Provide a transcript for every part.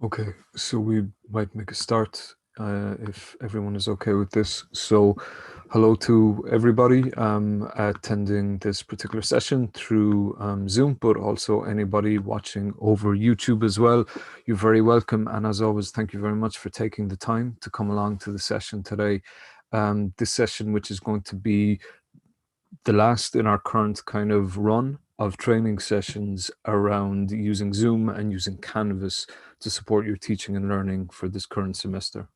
Okay, so we might make a start if everyone is okay with this. So, hello to everybody attending this particular session through Zoom, but also anybody watching over YouTube as well. You're very welcome. And as always, thank you very much for taking the time to come along to the session today. This session, which is going to be the last in our current kind of run of training sessions around using Zoom and using Canvas to support your teaching and learning for this current semester.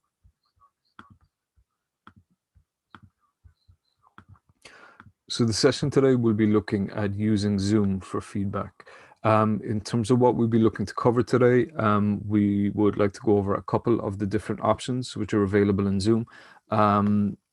So the session today will be looking at using Zoom for feedback. In terms of what we'll be looking to cover today, we would like to go over a couple of the different options which are available in Zoom.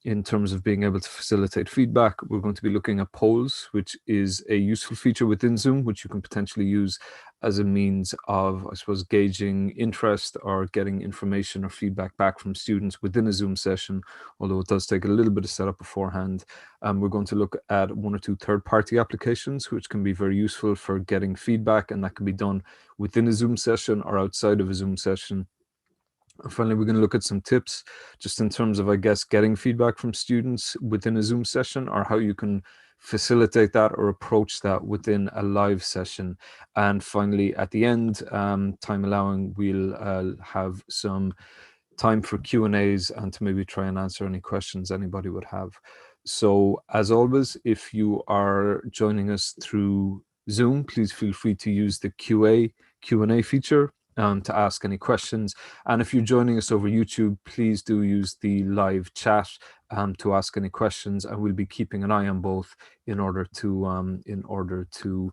In terms of being able to facilitate feedback, we're going to be looking at polls, which is a useful feature within Zoom, which you can potentially use as a means of, I suppose, gauging interest or getting information or feedback back from students within a Zoom session, although it does take a little bit of setup beforehand. We're going to look at one or two third-party applications, which can be very useful for getting feedback, and that can be done within a Zoom session or outside of a Zoom session. And finally, we're going to look at some tips just in terms of, I guess, getting feedback from students within a Zoom session, or how you can facilitate that or approach that within a live session. And finally, at the end, time allowing, we'll have some time for Q&As and to maybe try and answer any questions anybody would have. So as always, if you are joining us through Zoom, please feel free to use the Q&A feature to ask any questions. And if you're joining us over YouTube, please do use the live chat to ask any questions, and we'll be keeping an eye on both in order to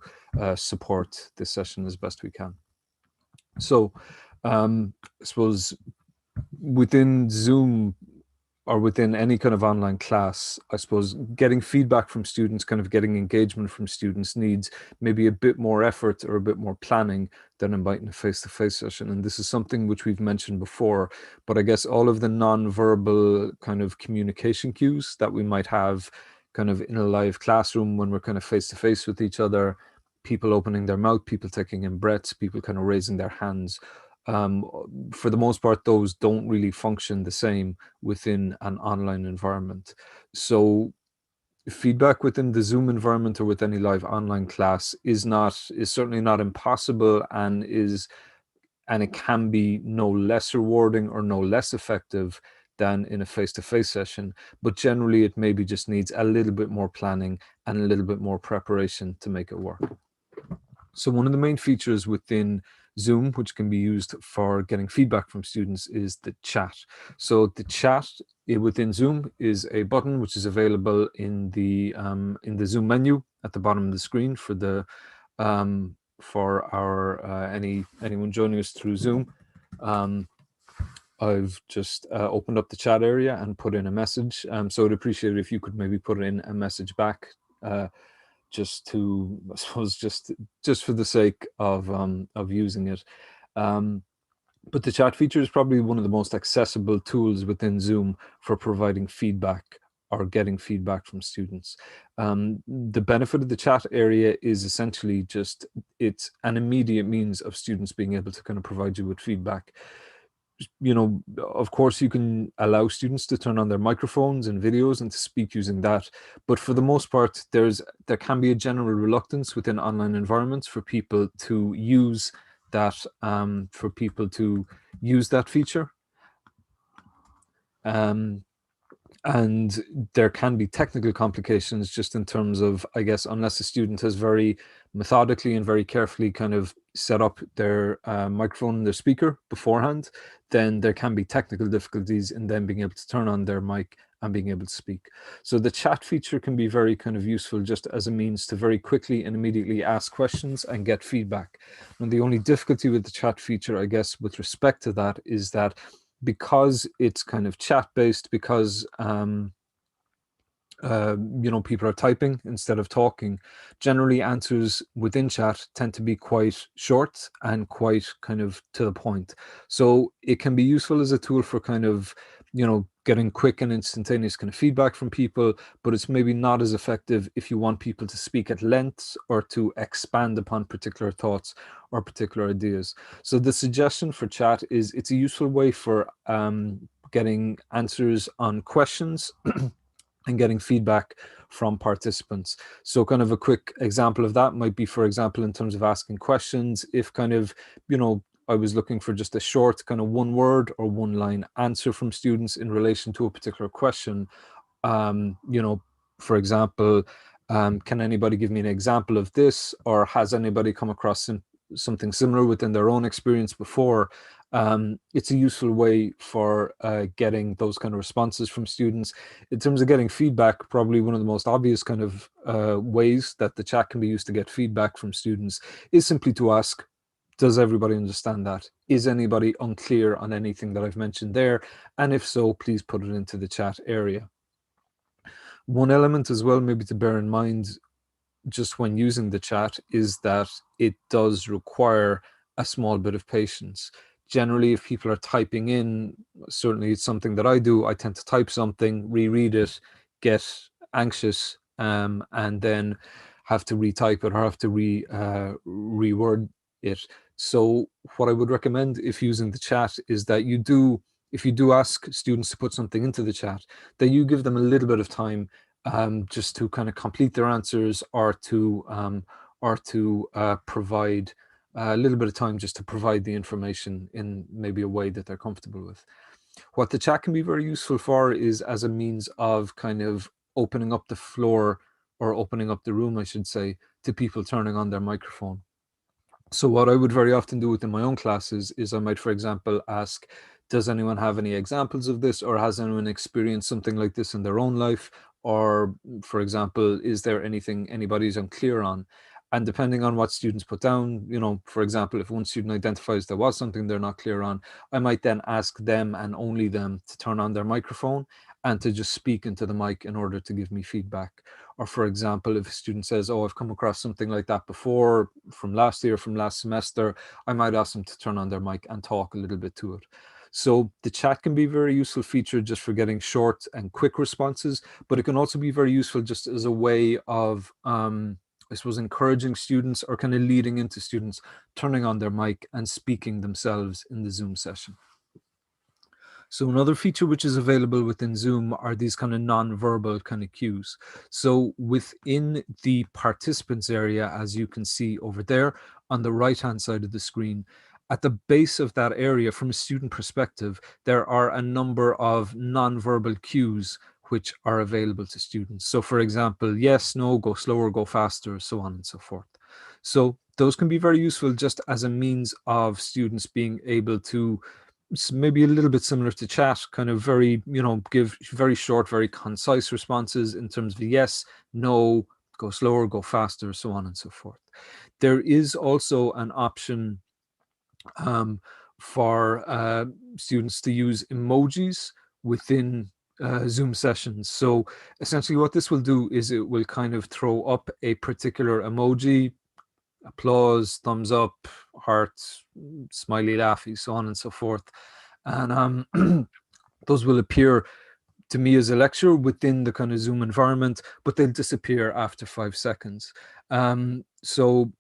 support this session as best we can. So I suppose within Zoom or within any kind of online class, I suppose getting feedback from students, kind of getting engagement from students needs maybe a bit more effort or a bit more planning than inviting a face-to-face session. And this is something which we've mentioned before, but I guess all of the non-verbal kind of communication cues that we might have kind of in a live classroom when we're kind of face-to-face with each other, people opening their mouth, people taking in breaths, people kind of raising their hands. For the most part, those don't really function the same within an online environment. So feedback within the Zoom environment or with any live online class is certainly not impossible, and it can be no less rewarding or no less effective than in a face-to-face session. But generally, it maybe just needs a little bit more planning and a little bit more preparation to make it work. So one of the main features within Zoom, which can be used for getting feedback from students, is the chat. So the chat within Zoom is a button which is available in the Zoom menu at the bottom of the screen for our anyone joining us through Zoom. I've just opened up the chat area and put in a message. So I'd appreciate it if you could maybe put in a message back. Just to, I suppose, just for the sake of using it. But the chat feature is probably one of the most accessible tools within Zoom for providing feedback or getting feedback from students. The benefit of the chat area is essentially just it's an immediate means of students being able to kind of provide you with feedback. Of course, you can allow students to turn on their microphones and videos and to speak using that. But for the most part, there can be a general reluctance within online environments for people to use that feature. And there can be technical complications just in terms of, I guess, unless a student has very methodically and very carefully kind of set up their microphone and their speaker beforehand, then there can be technical difficulties in them being able to turn on their mic and being able to speak. So the chat feature can be very kind of useful just as a means to very quickly and immediately ask questions and get feedback. And the only difficulty with the chat feature, I guess, with respect to that, is that because it's kind of chat based, because people are typing instead of talking, generally answers within chat tend to be quite short and quite kind of to the point. So it can be useful as a tool for kind of getting quick and instantaneous kind of feedback from people, but it's maybe not as effective if you want people to speak at lengths or to expand upon particular thoughts or particular ideas. So the suggestion for chat is it's a useful way for getting answers on questions and getting feedback from participants. So kind of a quick example of that might be, for example, in terms of asking questions, if kind of, I was looking for just a short kind of one word or one line answer from students in relation to a particular question. For example, can anybody give me an example of this? Or has anybody come across something similar within their own experience before? It's a useful way for getting those kind of responses from students. In terms of getting feedback, probably one of the most obvious kind of ways that the chat can be used to get feedback from students is simply to ask, does everybody understand that? Is anybody unclear on anything that I've mentioned there? And if so, please put it into the chat area. One element as well, maybe to bear in mind just when using the chat, is that it does require a small bit of patience. Generally, if people are typing in, certainly it's something that I do, I tend to type something, reread it, get anxious, and then have to retype it or have to reword it. So what I would recommend if using the chat is that if you do ask students to put something into the chat, that you give them a little bit of time just to kind of complete their answers, or to provide a little bit of time just to provide the information in maybe a way that they're comfortable with. What the chat can be very useful for is as a means of kind of opening up the floor, or opening up the room, I should say, to people turning on their microphone. So what I would very often do within my own classes is I might, for example, ask, does anyone have any examples of this, or has anyone experienced something like this in their own life? Or, for example, is there anything anybody's unclear on? And depending on what students put down, for example, if one student identifies there was something they're not clear on, I might then ask them and only them to turn on their microphone and to just speak into the mic in order to give me feedback. Or for example, if a student says, oh, I've come across something like that before from last year, from last semester, I might ask them to turn on their mic and talk a little bit to it. So the chat can be a very useful feature just for getting short and quick responses, but it can also be very useful just as a way of, I suppose, encouraging students, or kind of leading into students turning on their mic and speaking themselves in the Zoom session. So another feature which is available within Zoom are these kind of non-verbal kind of cues. So within the participants area, as you can see over there on the right-hand side of the screen, at the base of that area, from a student perspective, there are a number of non-verbal cues which are available to students. So for example, yes, no, go slower, go faster, so on and so forth. So those can be very useful just as a means of students being able to, maybe a little bit similar to chat, kind of very, give very short, very concise responses in terms of yes, no, go slower, go faster, so on and so forth. There is also an option for students to use emojis within Zoom sessions. So essentially what this will do is it will kind of throw up a particular emoji, applause, thumbs up, heart, smiley, laughy, so on and so forth. And those will appear to me as a lecturer within the kind of Zoom environment, but they'll disappear after 5 seconds. So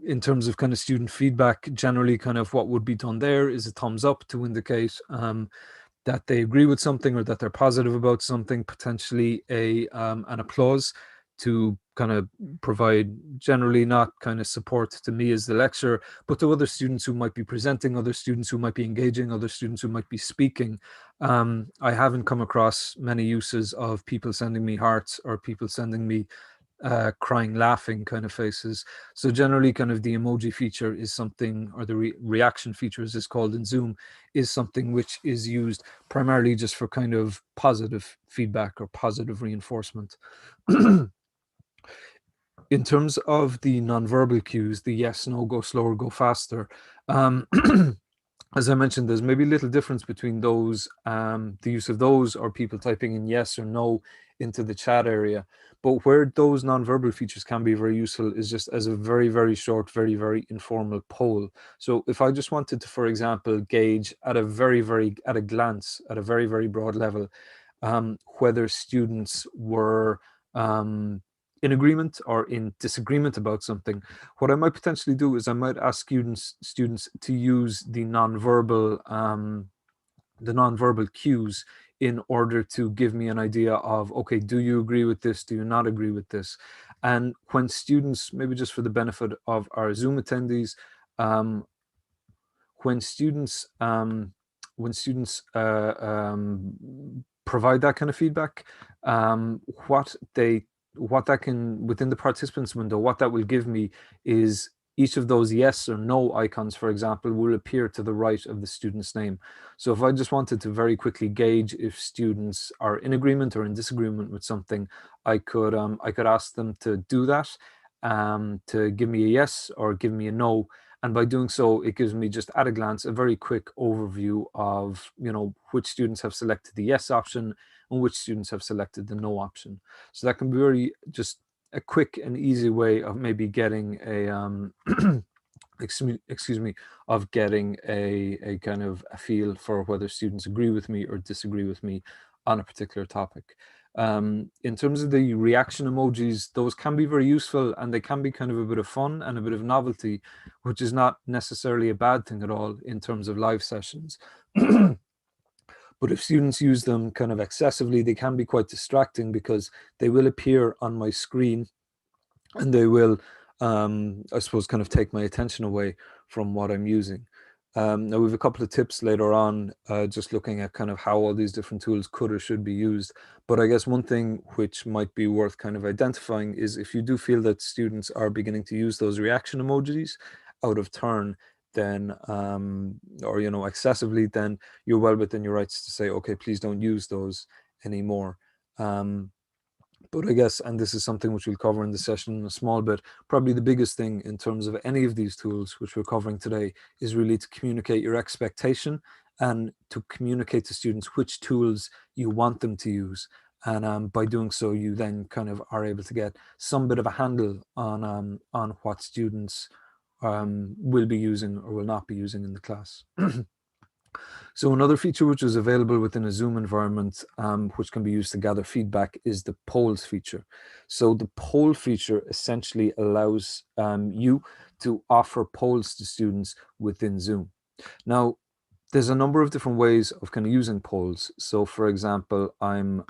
in terms of kind of student feedback, generally kind of what would be done there is a thumbs up to indicate that they agree with something or that they're positive about something, potentially an applause to kind of provide generally not kind of support to me as the lecturer, but to other students who might be presenting, other students who might be engaging, other students who might be speaking. I haven't come across many uses of people sending me hearts or people sending me crying, laughing kind of faces. So generally kind of the emoji feature is something, or the reaction feature as it's called in Zoom, is something which is used primarily just for kind of positive feedback or positive reinforcement. In terms of the nonverbal cues, the yes, no, go slower, go faster, as I mentioned, there's maybe a little difference between those, the use of those, or people typing in yes or no into the chat area. But where those nonverbal features can be very useful is just as a very, very short, very, very informal poll. So if I just wanted to, for example, gauge at a at a glance, at a very, very broad level, whether students were in agreement or in disagreement about something, what I might potentially do is I might ask students to use the nonverbal cues in order to give me an idea of, okay, do you agree with this? Do you not agree with this? And when students, maybe just for the benefit of our Zoom attendees, um, when students when students provide that kind of feedback, what they what that can, within the participants window, what that will give me is each of those yes or no icons, for example, will appear to the right of the student's name. So if I just wanted to very quickly gauge if students are in agreement or in disagreement with something, I could ask them to do that, to give me a yes or give me a no. And by doing so, it gives me just at a glance a very quick overview of, which students have selected the yes option and which students have selected the no option. So that can be very just a quick and easy way of maybe getting a excuse me, of getting a kind of a feel for whether students agree with me or disagree with me on a particular topic. In terms of the reaction emojis, those can be very useful, and they can be kind of a bit of fun and a bit of novelty, which is not necessarily a bad thing at all in terms of live sessions. But if students use them kind of excessively, they can be quite distracting because they will appear on my screen and they will, I suppose, kind of take my attention away from what I'm using. Now we have a couple of tips later on, just looking at kind of how all these different tools could or should be used. But I guess one thing which might be worth kind of identifying is if you do feel that students are beginning to use those reaction emojis out of turn, then, or, excessively, then you're well within your rights to say, okay, please don't use those anymore. But I guess, and this is something which we'll cover in the session in a small bit, probably the biggest thing in terms of any of these tools which we're covering today is really to communicate your expectation and to communicate to students which tools you want them to use. And by doing so, you then kind of are able to get some bit of a handle on what students will be using or will not be using in the class. So another feature which is available within a Zoom environment, which can be used to gather feedback, is the polls feature. So the poll feature essentially allows you to offer polls to students within Zoom. Now, there's a number of different ways of kind of using polls. So for example, I'm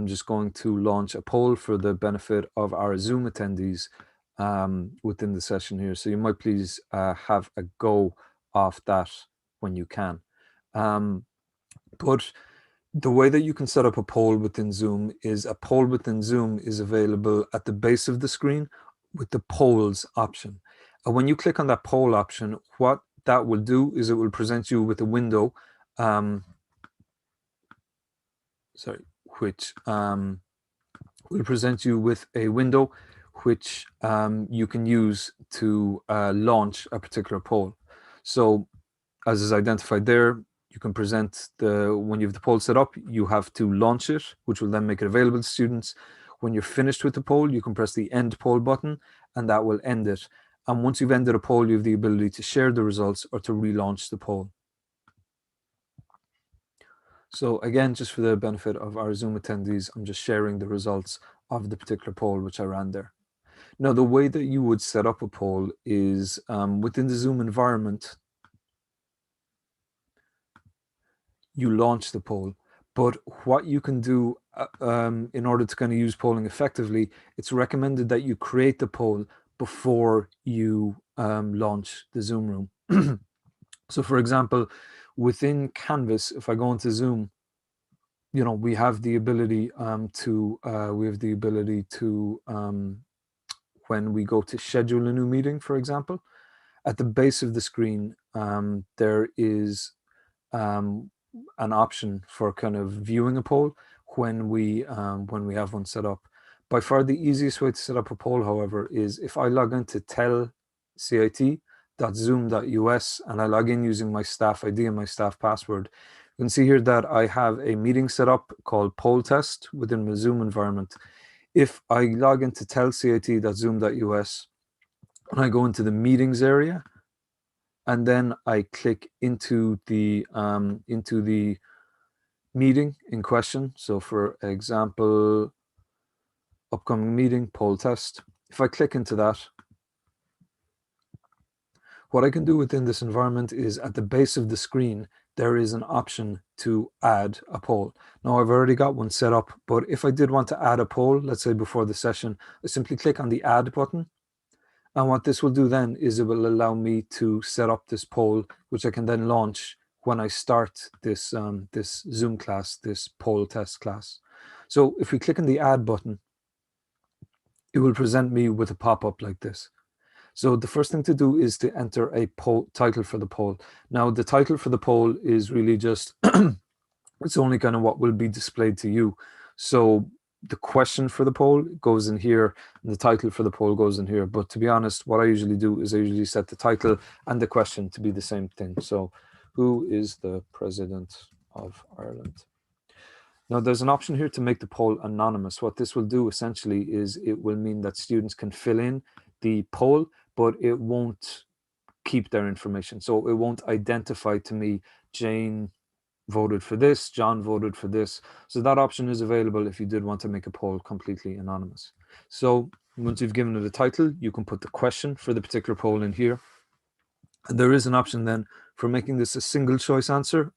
just going to launch a poll for the benefit of our Zoom attendees within the session here. So you might please have a go of that when you can. But the way that you can set up a poll within Zoom is a poll within Zoom is available at the base of the screen with the polls option. And when you click on that poll option, what that will do is it will present you with a window, which will present you with a window which you can use to launch a particular poll. So as is identified there, you can present when you have the poll set up, you have to launch it, which will then make it available to students. When you're finished with the poll, you can press the end poll button and that will end it. And once you've ended a poll, you have the ability to share the results or to relaunch the poll. So again, just for the benefit of our Zoom attendees, I'm just sharing the results of the particular poll which I ran there. Now, the way that you would set up a poll is within the Zoom environment, you launch the poll. But what you can do in order to kind of use polling effectively, it's recommended that you create the poll before you launch the Zoom room. So for example, within Canvas, if I go into Zoom, we have the ability to when we go to schedule a new meeting, for example, at the base of the screen, there is an option for kind of viewing a poll when we have one set up. By far the easiest way to set up a poll, however, is if I log into Tell CIT cc.zoom.us and I log in using my staff ID and my staff password, you can see here that I have a meeting set up called poll test within my Zoom environment. If I log into telcat.zoom.us and I go into the meetings area, and then I click into the meeting in question. So for example, upcoming meeting, poll test. If I click into that, what I can do within this environment is at the base of the screen, there is an option to add a poll. Now I've already got one set up, but if I did want to add a poll, let's say before the session, I simply click on the add button. And what this will do then is it will allow me to set up this poll, which I can then launch when I start this, this Zoom class, this poll test class. So if we click on the add button, it will present me with a pop-up like this. So the first thing to do is to enter a poll title for the poll. Now the title for the poll is really just, it's only kind of what will be displayed to you. So the question for the poll goes in here and the title for the poll goes in here. But to be honest, what I usually do is I usually set the title and the question to be the same thing. So who is the President of Ireland? Now there's an option here to make the poll anonymous. What this will do essentially is it will mean that students can fill in the poll, but it won't keep their information. So it won't identify to me, Jane voted for this, John voted for this. So that option is available if you did want to make a poll completely anonymous. So once you've given it a title, you can put the question for the particular poll in here. And there is an option then for making this a single choice answer,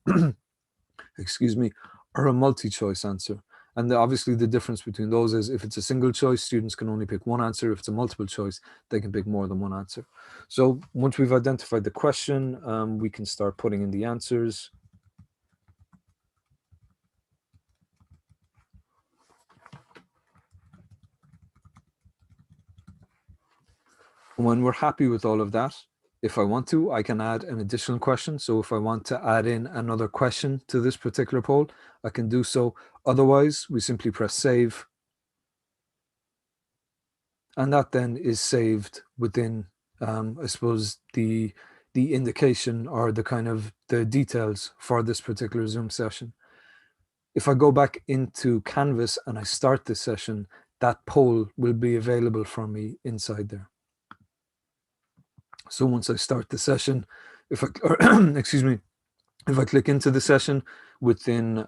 excuse me, or a multi-choice answer. And obviously the difference between those is if it's a single choice, students can only pick one answer. If it's a multiple choice, they can pick more than one answer. So once we've identified the question, we can start putting in the answers. When we're happy with all of that, if I want to, I can add an additional question. So if I want to add in another question to this particular poll, I can do so. Otherwise, we simply press save. And that then is saved within, I suppose, the indication or the kind of the details for this particular Zoom session. If I go back into Canvas and I start this session, that poll will be available for me inside there. So once I start the session, if I, excuse me, if I click into the session within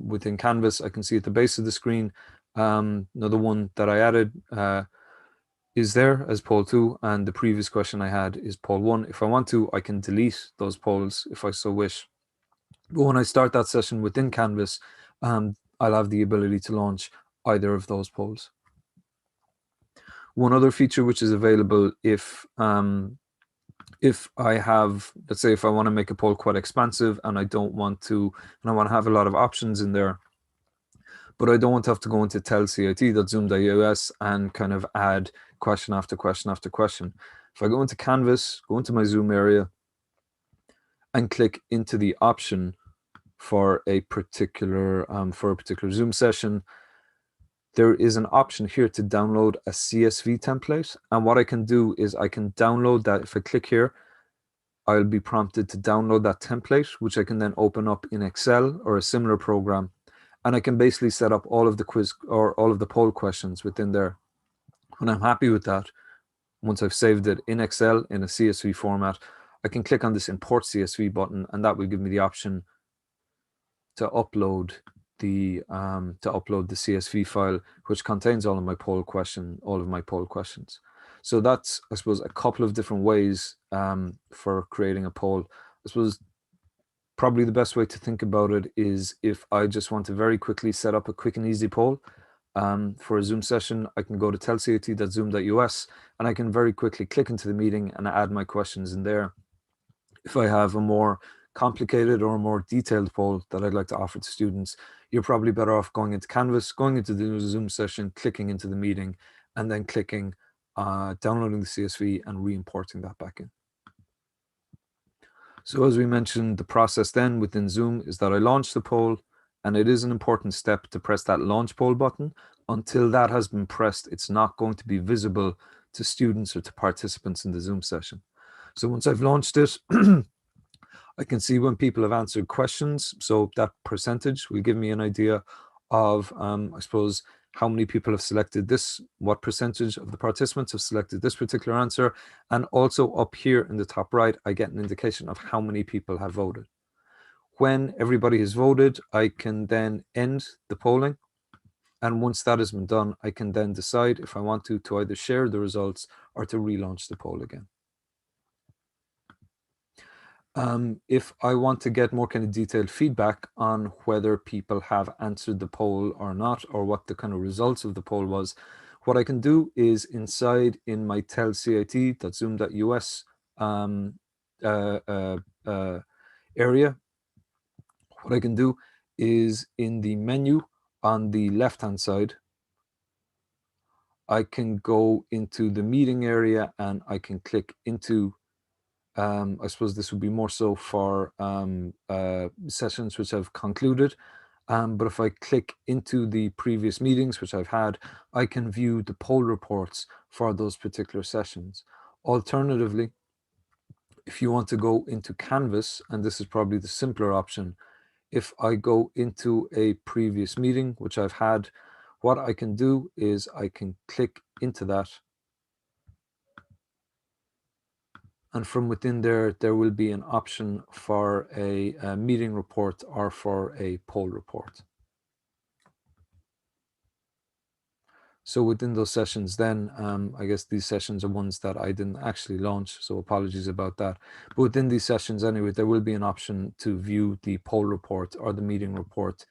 within Canvas, I can see at the base of the screen, another one that I added is there as poll 2, and the previous question I had is poll 1. If I want to, I can delete those polls if I so wish. But when I start that session within Canvas, I'll have the ability to launch either of those polls. One other feature which is available if I have, let's say if I want to make a poll quite expansive and I don't want to, and I want to have a lot of options in there, but I don't want to have to go into telcat.zoom.us and kind of add question after question after question. If I go into Canvas, go into my Zoom area and click into the option for a particular Zoom session, there is an option here to download a CSV template. And what I can do is I can download that. If I click here, I'll be prompted to download that template, which I can then open up in Excel or a similar program. And I can basically set up all of the quiz or all of the poll questions within there. When I'm happy with that, once I've saved it in Excel in a CSV format, I can click on this import CSV button, and that will give me the option to upload the CSV file, which contains all of my poll questions. So that's, I suppose, a couple of different ways for creating a poll. I suppose probably the best way to think about it is if I just want to very quickly set up a quick and easy poll for a Zoom session, I can go to telcat.zoom.us and I can very quickly click into the meeting and add my questions in there. If I have a more complicated or a more detailed poll that I'd like to offer to students, you're probably better off going into Canvas, going into the Zoom session, clicking into the meeting, and then clicking downloading the CSV and re-importing that back in. So as we mentioned, the process then within Zoom is that I launch the poll, and it is an important step to press that launch poll button. Until that has been pressed, it's not going to be visible to students or to participants in the Zoom session. So once I've launched it, I can see when people have answered questions. So that percentage will give me an idea of, I suppose, how many people have selected this, what percentage of the participants have selected this particular answer. And also up here in the top right, I get an indication of how many people have voted. When everybody has voted, I can then end the polling. And once that has been done, I can then decide if I want to either share the results or to relaunch the poll again. If I want to get more kind of detailed feedback on whether people have answered the poll or not, or what the kind of results of the poll was, what I can do is inside in my telcit.zoom.us area, what I can do is in the menu on the left-hand side, I can go into the meeting area and I can click into, I suppose this would be more so for sessions which have concluded. But if I click into the previous meetings which I've had, I can view the poll reports for those particular sessions. Alternatively, if you want to go into Canvas, and this is probably the simpler option, if I go into a previous meeting which I've had, what I can do is I can click into that. And from within there, there will be an option for a meeting report or for a poll report. So within those sessions then, I guess these sessions are ones that I didn't actually launch, so apologies about that. But within these sessions anyway, there will be an option to view the poll report or the meeting report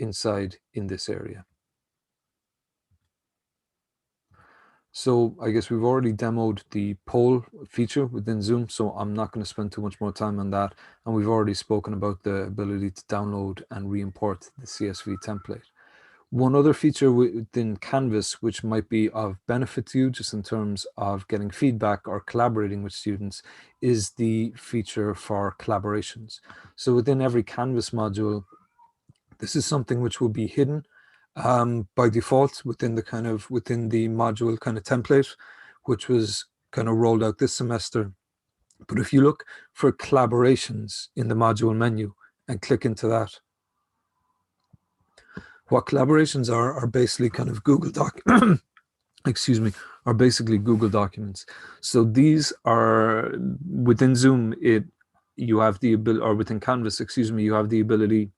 inside in this area. So I guess we've already demoed the poll feature within Zoom, so I'm not going to spend too much more time on that. And we've already spoken about the ability to download and re-import the CSV template. One other feature within Canvas, which might be of benefit to you just in terms of getting feedback or collaborating with students, is the feature for collaborations. So within every Canvas module, this is something which will be hidden by default within the module kind of template, which was kind of rolled out this semester. But if you look for collaborations in the module menu and click into that, what collaborations are basically kind of Google Doc, excuse me, are basically Google documents. So these are within Zoom, you have the ability, or within Canvas, excuse me, you have the ability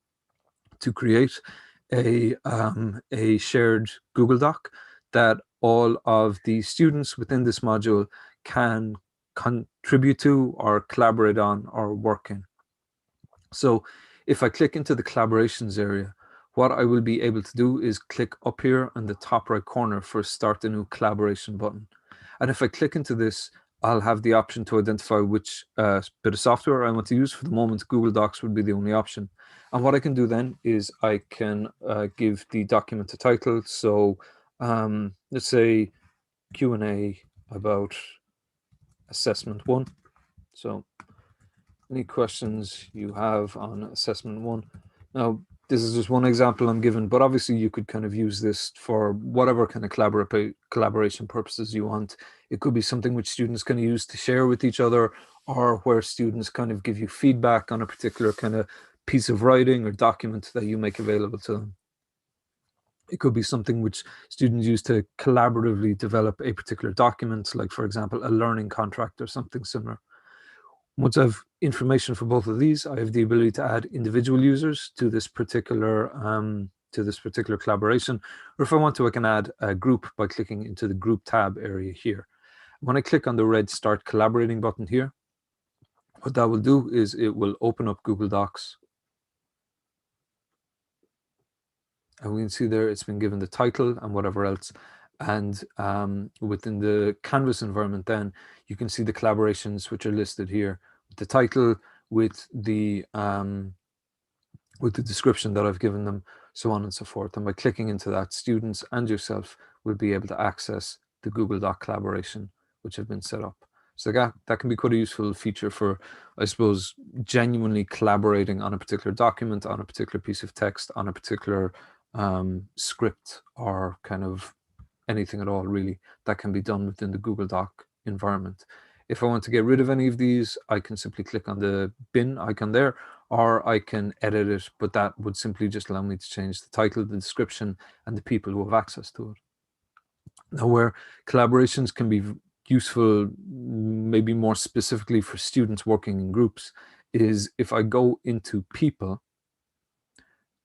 to create a shared Google Doc that all of the students within this module can contribute to or collaborate on or work in. So if I click into the collaborations area, what I will be able to do is click up here in the top right corner for start a new collaboration button. And if I click into this, I'll have the option to identify which bit of software I want to use. For the moment, Google Docs would be the only option. And what I can do then is I can give the document a title. So let's say Q&A about assessment 1. So any questions you have on assessment 1. Now, this is just one example I'm given, but obviously you could kind of use this for whatever kind of collaboration purposes you want. It could be something which students can use to share with each other, or where students kind of give you feedback on a particular kind of piece of writing or document that you make available to them. It could be something which students use to collaboratively develop a particular document, like, for example, a learning contract or something similar. Once I have information for both of these, I have the ability to add individual users to this particular collaboration. Or if I want to, I can add a group by clicking into the group tab area here. When I click on the red Start Collaborating button here, what that will do is it will open up Google Docs. And we can see there it's been given the title and whatever else. And within the Canvas environment, then you can see the collaborations which are listed here, the title, with the description that I've given them, so on and so forth. And by clicking into that, students and yourself will be able to access the Google Doc collaboration which have been set up. So that can be quite a useful feature for, I suppose, genuinely collaborating on a particular document, on a particular piece of text, on a particular script, or kind of anything at all really that can be done within the Google Doc environment. If I want to get rid of any of these, I can simply click on the bin icon there, or I can edit it, but that would simply just allow me to change the title, the description, and the people who have access to it. Now, where collaborations can be useful, maybe more specifically for students working in groups, is if I go into people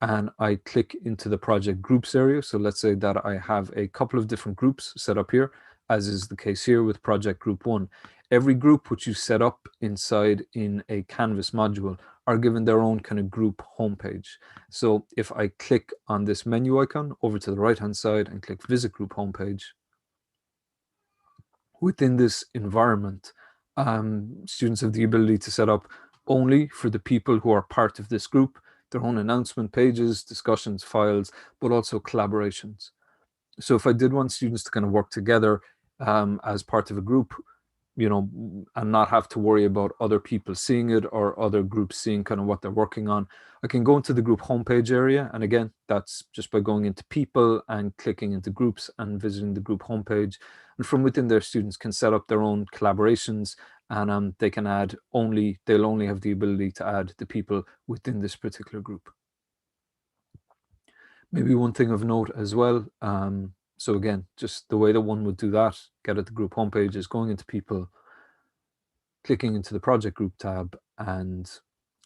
and I click into the project groups area. So let's say that I have a couple of different groups set up here, as is the case here with project group 1. Every group which you set up inside in a Canvas module are given their own kind of group homepage. So if I click on this menu icon over to the right hand side and click visit group homepage, within this environment, students have the ability to set up only for the people who are part of this group their own announcement pages, discussions, files, but also collaborations. So if I did want students to kind of work together as part of a group, and not have to worry about other people seeing it or other groups seeing kind of what they're working on, I can go into the group homepage area. And again, that's just by going into people and clicking into groups and visiting the group homepage. And from within there, students can set up their own collaborations, and they can they'll only have the ability to add the people within this particular group. Maybe one thing of note as well, so again, just the way that one would do that, get at the group homepage, is going into people, clicking into the project group tab, and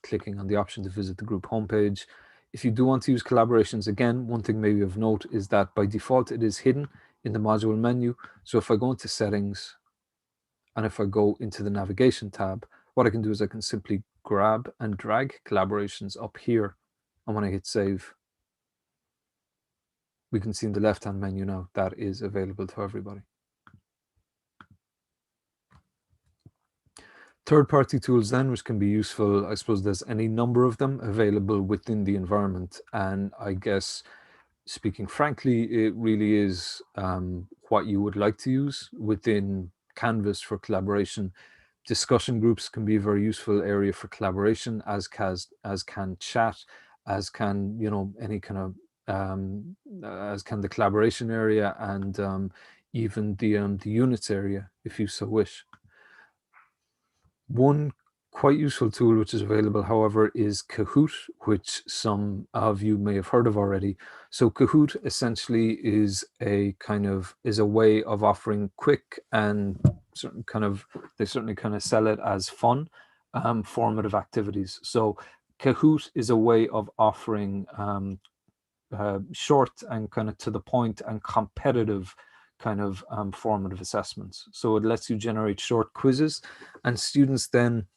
clicking on the option to visit the group homepage. If you do want to use collaborations, again, one thing maybe of note is that by default it is hidden in the module menu. So if I go into settings and if I go into the navigation tab, what I can do is I can simply grab and drag collaborations up here. And when I hit save, we can see in the left-hand menu now that is available to everybody. Third-party tools then, which can be useful, I suppose there's any number of them available within the environment. And I guess, speaking frankly, it really is what you would like to use within Canvas for collaboration. Discussion groups can be a very useful area for collaboration, as can chat, as can, any kind of as can the collaboration area, and even the units area, if you so wish. One quite useful tool which is available, however, is Kahoot, which some of you may have heard of already. So Kahoot essentially is a way of offering quick and they certainly kind of sell it as fun, formative activities. So Kahoot is a way of offering short and kind of to the point and competitive kind of formative assessments. So it lets you generate short quizzes, and students then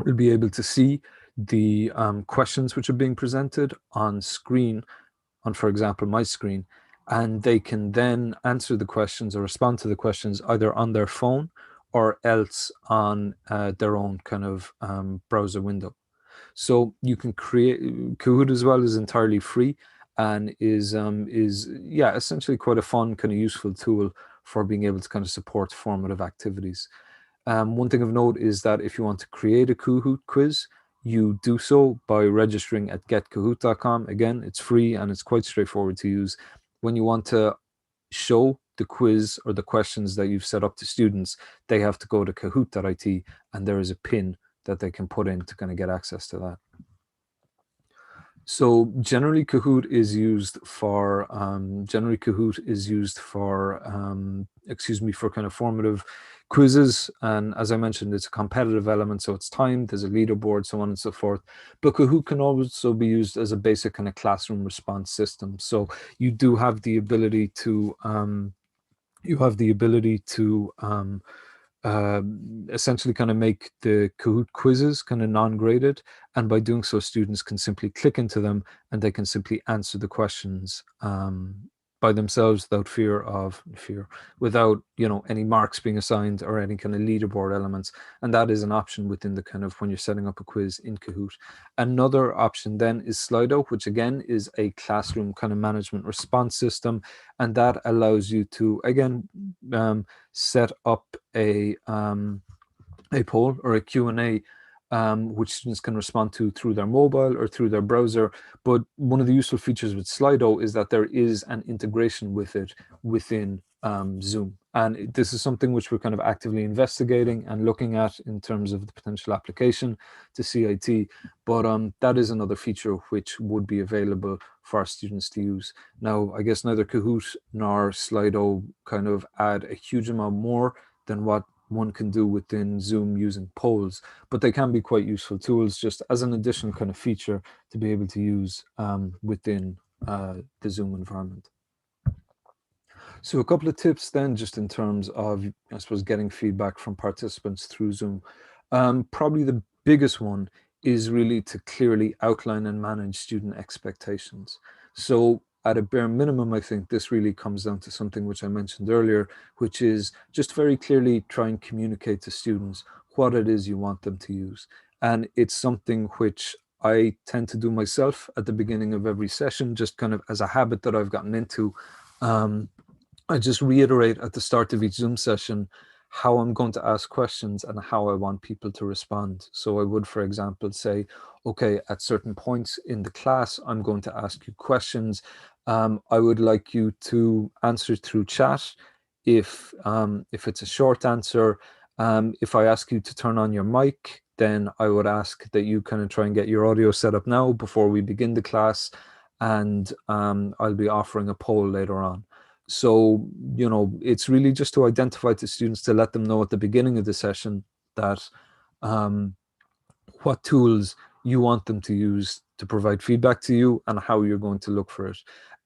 will be able to see the questions which are being presented on screen, on, for example, my screen, and they can then answer the questions or respond to the questions either on their phone or else on their own kind of browser window. So you can create Kahoot as well, is entirely free and is essentially quite a fun kind of useful tool for being able to kind of support formative activities. One thing of note is that if you want to create a Kahoot quiz, you do so by registering at getkahoot.com. Again, it's free and it's quite straightforward to use. When you want to show the quiz or the questions that you've set up to students, they have to go to kahoot.it, and there is a pin that they can put in to kind of get access to that. So generally Kahoot is used for for kind of formative quizzes, and as I mentioned, it's a competitive element, so it's timed, there's a leaderboard, so on and so forth. But Kahoot can also be used as a basic kind of classroom response system. So you do have the ability to essentially kind of make the Kahoot quizzes kind of non-graded, and by doing so, students can simply click into them and they can simply answer the questions by themselves without any marks being assigned or any kind of leaderboard elements. And that is an option within the kind of when you're setting up a quiz in Kahoot. Another option then is Slido, which again is a classroom kind of management response system, and that allows you to again set up a poll or a Q&A which students can respond to through their mobile or through their browser. But one of the useful features with Slido is that there is an integration with it within Zoom. And this is something which we're kind of actively investigating and looking at in terms of the potential application to CIT. But that is another feature which would be available for our students to use. Now, I guess neither Kahoot nor Slido kind of add a huge amount more than what one can do within Zoom using polls, but they can be quite useful tools just as an additional kind of feature to be able to use within the Zoom environment. So a couple of tips then, just in terms of, I suppose, getting feedback from participants through Zoom. Probably the biggest one is really to clearly outline and manage student expectations. So at a bare minimum, I think this really comes down to something which I mentioned earlier, which is just very clearly try and communicate to students what it is you want them to use. And it's something which I tend to do myself at the beginning of every session, just kind of as a habit that I've gotten into. I just reiterate at the start of each Zoom session how I'm going to ask questions and how I want people to respond. So I would, for example, say, okay, at certain points in the class, I'm going to ask you questions. I would like you to answer through chat. If it's a short answer, if I ask you to turn on your mic, then I would ask that you kind of try and get your audio set up now before we begin the class. And I'll be offering a poll later on. So, it's really just to identify to students to let them know at the beginning of the session that what tools you want them to use to provide feedback to you and how you're going to look for it.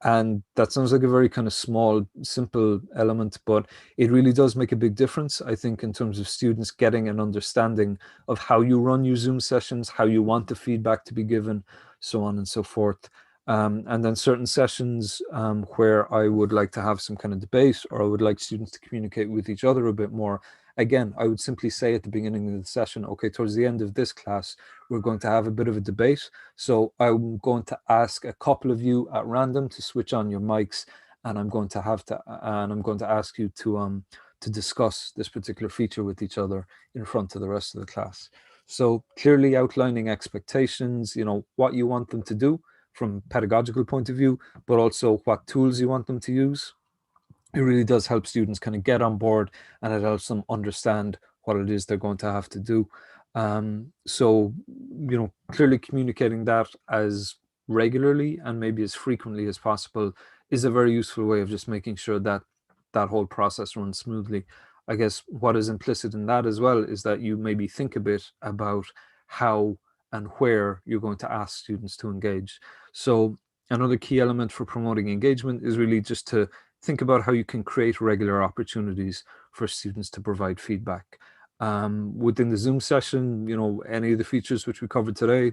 And that sounds like a very kind of small, simple element, but it really does make a big difference, I think, in terms of students getting an understanding of how you run your Zoom sessions, how you want the feedback to be given, so on and so forth. And then certain sessions where I would like to have some kind of debate, or I would like students to communicate with each other a bit more. Again, I would simply say at the beginning of the session, okay, towards the end of this class, we're going to have a bit of a debate. So I'm going to ask a couple of you at random to switch on your mics, and I'm going to ask you to discuss this particular feature with each other in front of the rest of the class. So clearly outlining expectations, what you want them to do from a pedagogical point of view, but also what tools you want them to use. It really does help students kind of get on board, and it helps them understand what it is they're going to have to do. So, clearly communicating that as regularly and maybe as frequently as possible is a very useful way of just making sure that that whole process runs smoothly. I guess what is implicit in that as well is that you maybe think a bit about how and where you're going to ask students to engage. So another key element for promoting engagement is really just to think about how you can create regular opportunities for students to provide feedback. Within the Zoom session, any of the features which we covered today,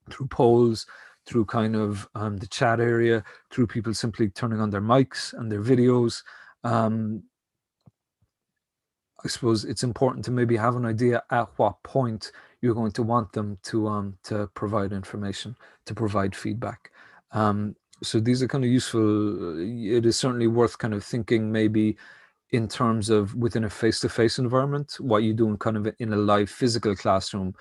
through polls, through kind of the chat area, through people simply turning on their mics and their videos. I suppose it's important to maybe have an idea at what point you're going to want them to provide information, to provide feedback. So these are kind of useful. It is certainly worth kind of thinking maybe in terms of within a face-to-face environment, what you do in kind of in a live physical classroom.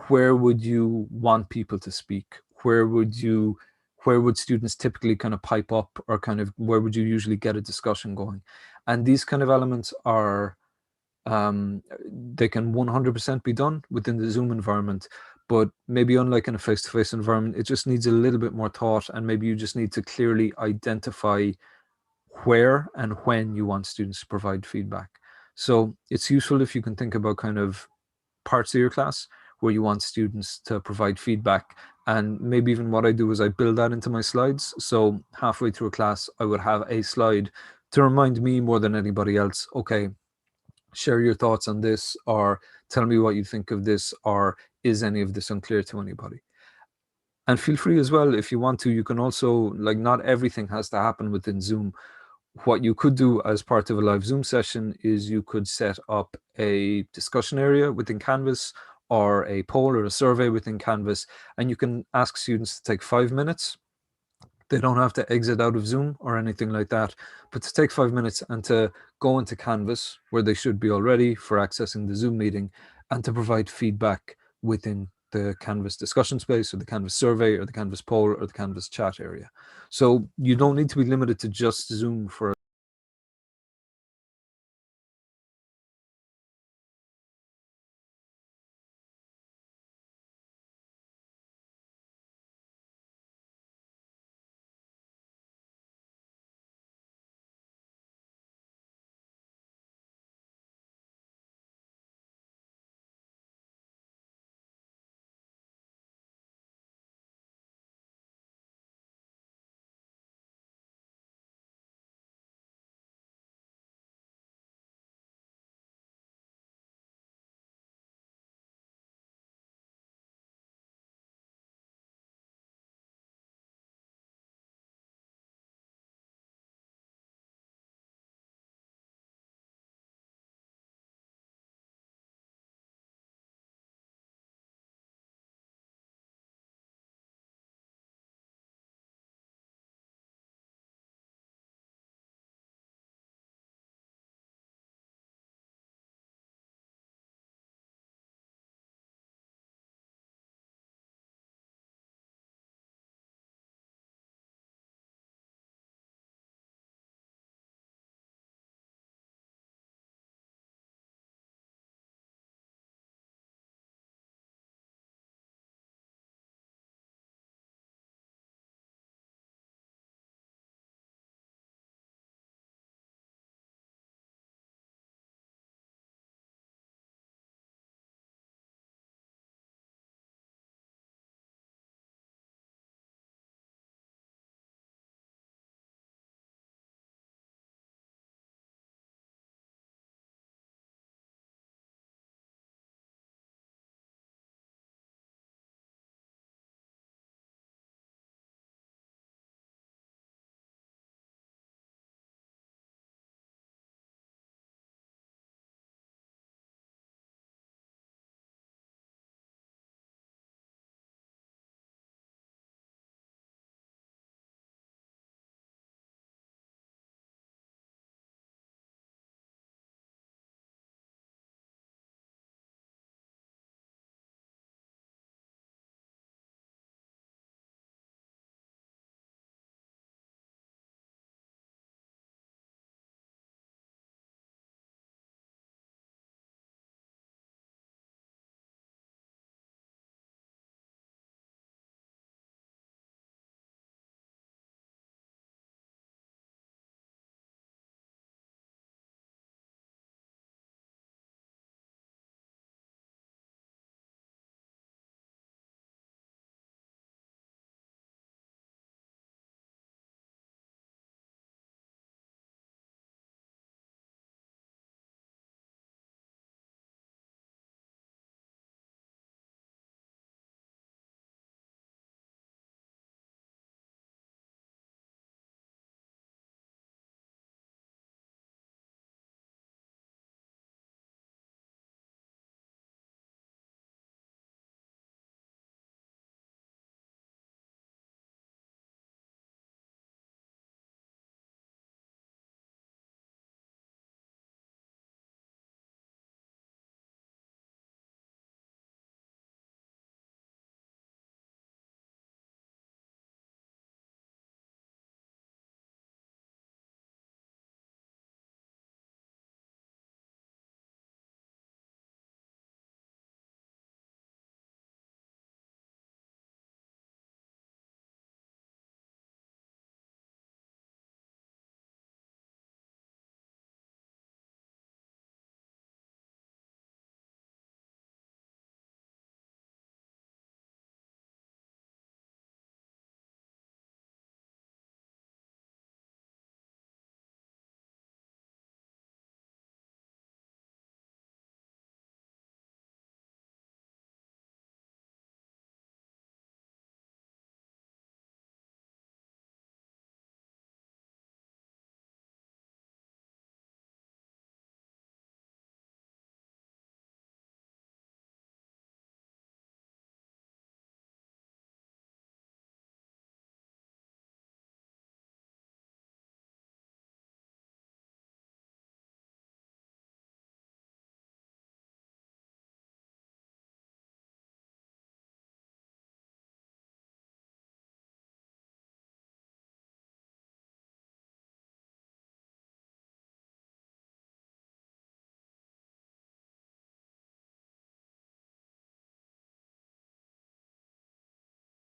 Where would you want people to speak? Where would students typically kind of pipe up, or kind of where would you usually get a discussion going? And these kind of elements are they can 100% be done within the Zoom environment, but maybe unlike in a face-to-face environment, it just needs a little bit more thought, and maybe you just need to clearly identify where and when you want students to provide feedback. So it's useful if you can think about kind of parts of your class where you want students to provide feedback. And maybe even what I do is I build that into my slides. So halfway through a class, I would have a slide to remind me more than anybody else, okay, share your thoughts on this, or tell me what you think of this, or is any of this unclear to anybody? And feel free as well, if you want to, you can also, like, not everything has to happen within Zoom. What you could do as part of a live Zoom session is you could set up a discussion area within Canvas, or a poll or a survey within Canvas, and you can ask students to take 5 minutes. They don't have to exit out of Zoom or anything like that, but to take 5 minutes and to go into Canvas, where they should be already for accessing the Zoom meeting, and to provide feedback within the Canvas discussion space, or the Canvas survey, or the Canvas poll, or the Canvas chat area. So you don't need to be limited to just Zoom for